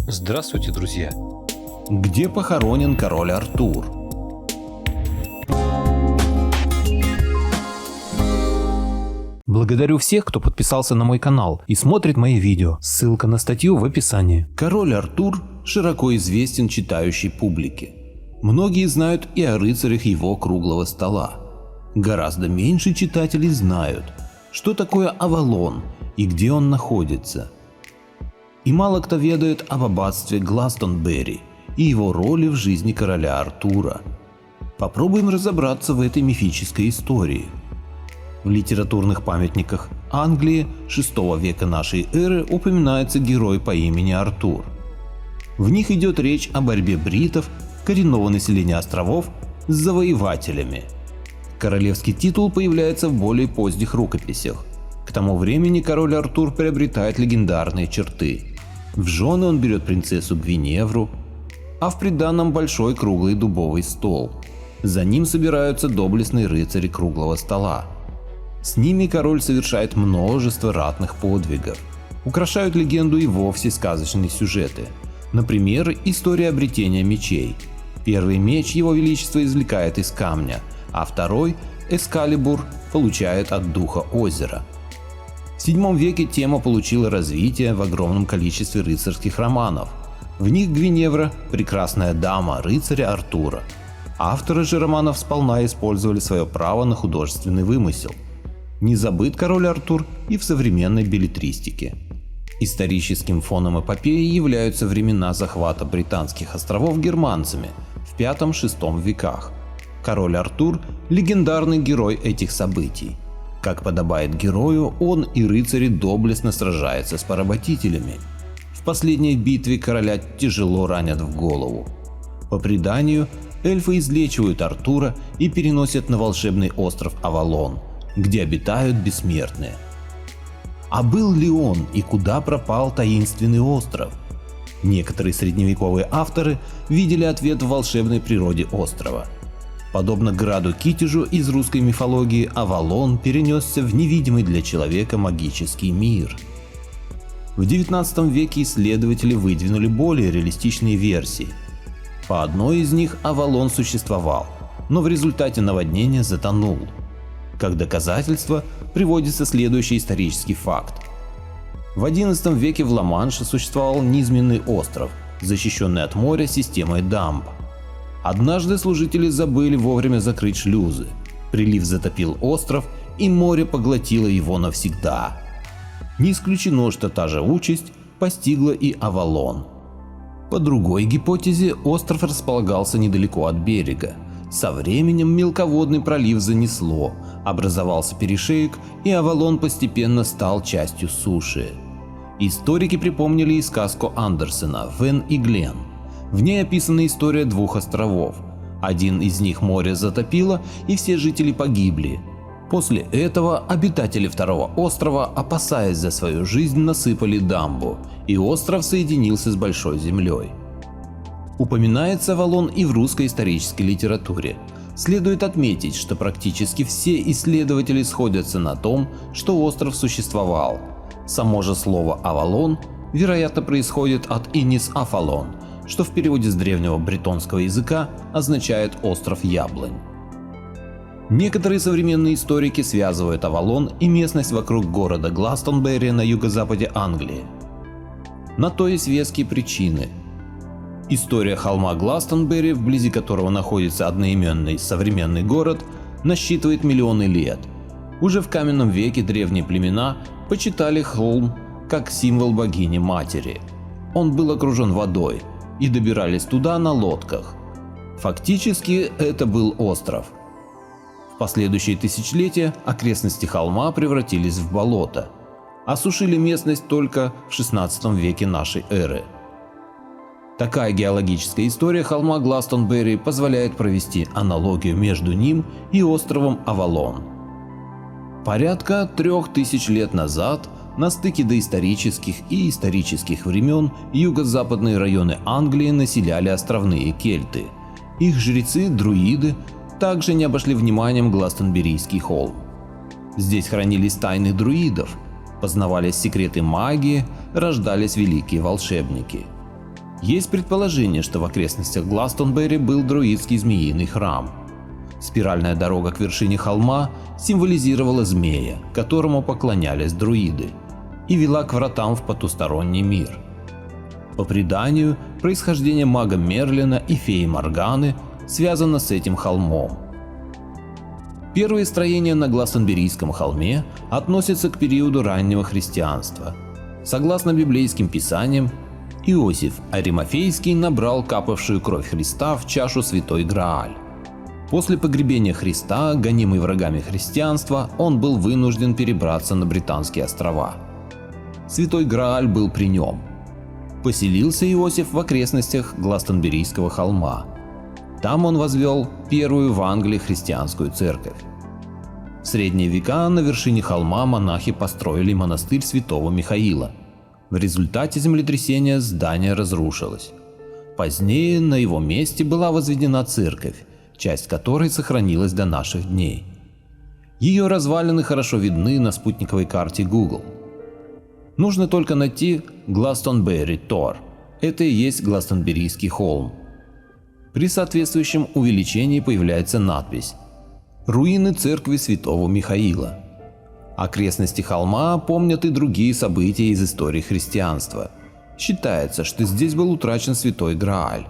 Здравствуйте, друзья! Где похоронен король Артур? Благодарю всех, кто подписался на мой канал и смотрит мои видео. Ссылка на статью в описании. Король Артур широко известен читающей публике. Многие знают и о рыцарях его круглого стола. Гораздо меньше читателей знают, что такое Авалон и где он находится. И мало кто ведает об аббатстве Гластонберри и его роли в жизни короля Артура. Попробуем разобраться в этой мифической истории. В литературных памятниках Англии VI века нашей эры упоминается герой по имени Артур. В них идет речь о борьбе бритов, коренного населения островов, с завоевателями. Королевский титул появляется в более поздних рукописях. К тому времени король Артур приобретает легендарные черты. В жены он берет принцессу Гвиневру, а в приданом большой круглый дубовый стол. За ним собираются доблестные рыцари круглого стола. С ними король совершает множество ратных подвигов. Украшают легенду и вовсе сказочные сюжеты. Например, история обретения мечей. Первый меч его величество извлекает из камня, а второй, Экскалибур, получает от духа озера. В VII веке тема получила развитие в огромном количестве рыцарских романов. В них Гвиневра – прекрасная дама рыцаря Артура. Авторы же романов сполна использовали свое право на художественный вымысел. Не забыт король Артур и в современной беллетристике. Историческим фоном эпопеи являются времена захвата британских островов германцами в V-VI веках. Король Артур – легендарный герой этих событий. Как подобает герою, он и рыцари доблестно сражаются с поработителями. В последней битве короля тяжело ранят в голову. По преданию, эльфы излечивают Артура и переносят на волшебный остров Авалон, где обитают бессмертные. А был ли он и куда пропал таинственный остров? Некоторые средневековые авторы видели ответ в волшебной природе острова. Подобно граду Китежу из русской мифологии, Авалон перенесся в невидимый для человека магический мир. В XIX веке исследователи выдвинули более реалистичные версии. По одной из них Авалон существовал, но в результате наводнения затонул. Как доказательство приводится следующий исторический факт. В XI веке в Ла-Манше существовал низменный остров, защищенный от моря системой дамб. Однажды служители забыли вовремя закрыть шлюзы. Прилив затопил остров, и море поглотило его навсегда. Не исключено, что та же участь постигла и Авалон. По другой гипотезе, остров располагался недалеко от берега. Со временем мелководный пролив занесло, образовался перешеек, и Авалон постепенно стал частью суши. Историки припомнили и сказку Андерсена «Вен и Глен». В ней описана история двух островов. Один из них море затопило, и все жители погибли. После этого обитатели второго острова, опасаясь за свою жизнь, насыпали дамбу, и остров соединился с большой землей. Упоминается Авалон и в русской исторической литературе. Следует отметить, что практически все исследователи сходятся на том, что остров существовал. Само же слово «Авалон» вероятно происходит от «Инис Афалон», что в переводе с древнего бретонского языка означает «остров яблонь». Некоторые современные историки связывают Авалон и местность вокруг города Гластонберри на юго-западе Англии. На то есть веские причины. История холма Гластонберри, вблизи которого находится одноименный современный город, насчитывает миллионы лет. Уже в каменном веке древние племена почитали холм как символ богини-матери. Он был окружен водой, и добирались туда на лодках. Фактически это был остров. В последующие тысячелетия окрестности холма превратились в болото. Осушили местность только в XVI веке нашей эры. Такая геологическая история холма Гластонберри позволяет провести аналогию между ним и островом Авалон. Порядка 3000 лет назад на стыке доисторических и исторических времен юго-западные районы Англии населяли островные кельты. Их жрецы-друиды также не обошли вниманием Гластонберийский холм. Здесь хранились тайны друидов, познавались секреты магии, рождались великие волшебники. Есть предположение, что в окрестностях Гластонберри был друидский змеиный храм. Спиральная дорога к вершине холма символизировала змея, которому поклонялись друиды, и вела к вратам в потусторонний мир. По преданию, происхождение мага Мерлина и феи Морганы связано с этим холмом. Первые строения на Гластонберийском холме относятся к периоду раннего христианства. Согласно библейским писаниям, Иосиф Аримафейский набрал капавшую кровь Христа в чашу Святой Грааль. После погребения Христа, гонимый врагами христианства, он был вынужден перебраться на Британские острова. Святой Грааль был при нем. Поселился Иосиф в окрестностях Гластонберийского холма. Там он возвел первую в Англии христианскую церковь. В средние века на вершине холма монахи построили монастырь Святого Михаила. В результате землетрясения здание разрушилось. Позднее на его месте была возведена церковь, часть которой сохранилась до наших дней. Ее развалины хорошо видны на спутниковой карте Google. Нужно только найти Гластонберри Тор. Это и есть Гластонберийский холм. При соответствующем увеличении появляется надпись «Руины церкви Святого Михаила». Окрестности холма помнят и другие события из истории христианства. Считается, что здесь был утрачен Святой Грааль.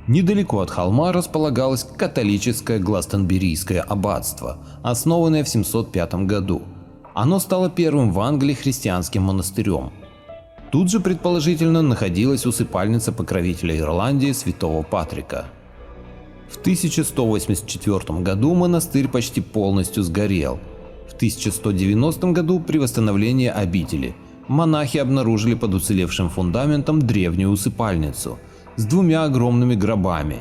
Недалеко от холма располагалось католическое Гластонберийское аббатство, основанное в 705 году. Оно стало первым в Англии христианским монастырем. Тут же предположительно находилась усыпальница покровителя Ирландии святого Патрика. В 1184 году монастырь почти полностью сгорел. В 1190 году при восстановлении обители монахи обнаружили под уцелевшим фундаментом древнюю усыпальницу с двумя огромными гробами.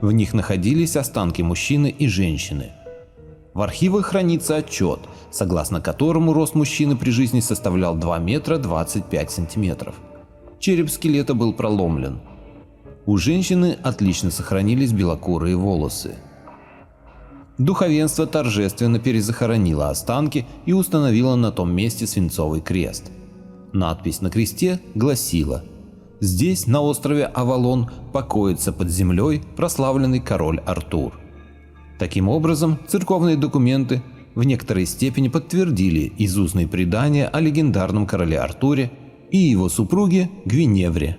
В них находились останки мужчины и женщины. В архивах хранится отчет, согласно которому рост мужчины при жизни составлял 2 метра 25 сантиметров. Череп скелета был проломлен. У женщины отлично сохранились белокурые волосы. Духовенство торжественно перезахоронило останки и установило на том месте свинцовый крест. Надпись на кресте гласила: «Здесь, на острове Авалон, покоится под землей прославленный король Артур». Таким образом, церковные документы в некоторой степени подтвердили изустные предания о легендарном короле Артуре и его супруге Гвиневре.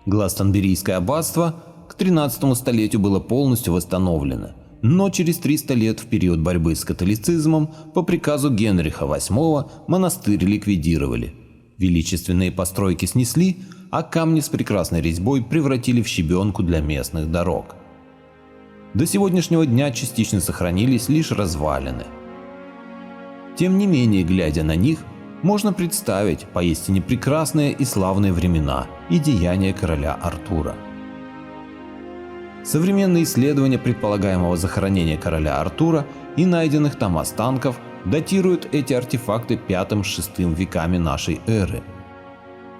Гластонберийское аббатство к 13 столетию было полностью восстановлено, но через 300 лет в период борьбы с католицизмом по приказу Генриха VIII монастырь ликвидировали. Величественные постройки снесли, а камни с прекрасной резьбой превратили в щебенку для местных дорог. До сегодняшнего дня частично сохранились лишь развалины. Тем не менее, глядя на них, можно представить поистине прекрасные и славные времена и деяния короля Артура. Современные исследования предполагаемого захоронения короля Артура и найденных там останков датируют эти артефакты V-VI веками нашей эры.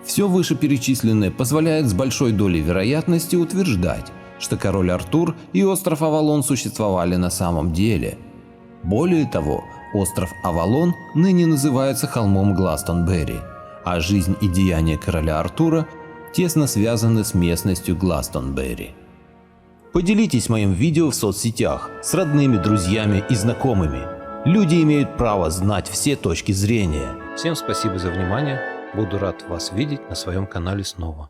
Все вышеперечисленное позволяет с большой долей вероятности утверждать, что король Артур и остров Авалон существовали на самом деле. Более того, остров Авалон ныне называется холмом Гластонберри, а жизнь и деяния короля Артура тесно связаны с местностью Гластонберри. Поделитесь моим видео в соцсетях с родными, друзьями и знакомыми. Люди имеют право знать все точки зрения. Всем спасибо за внимание. Буду рад вас видеть на своем канале снова.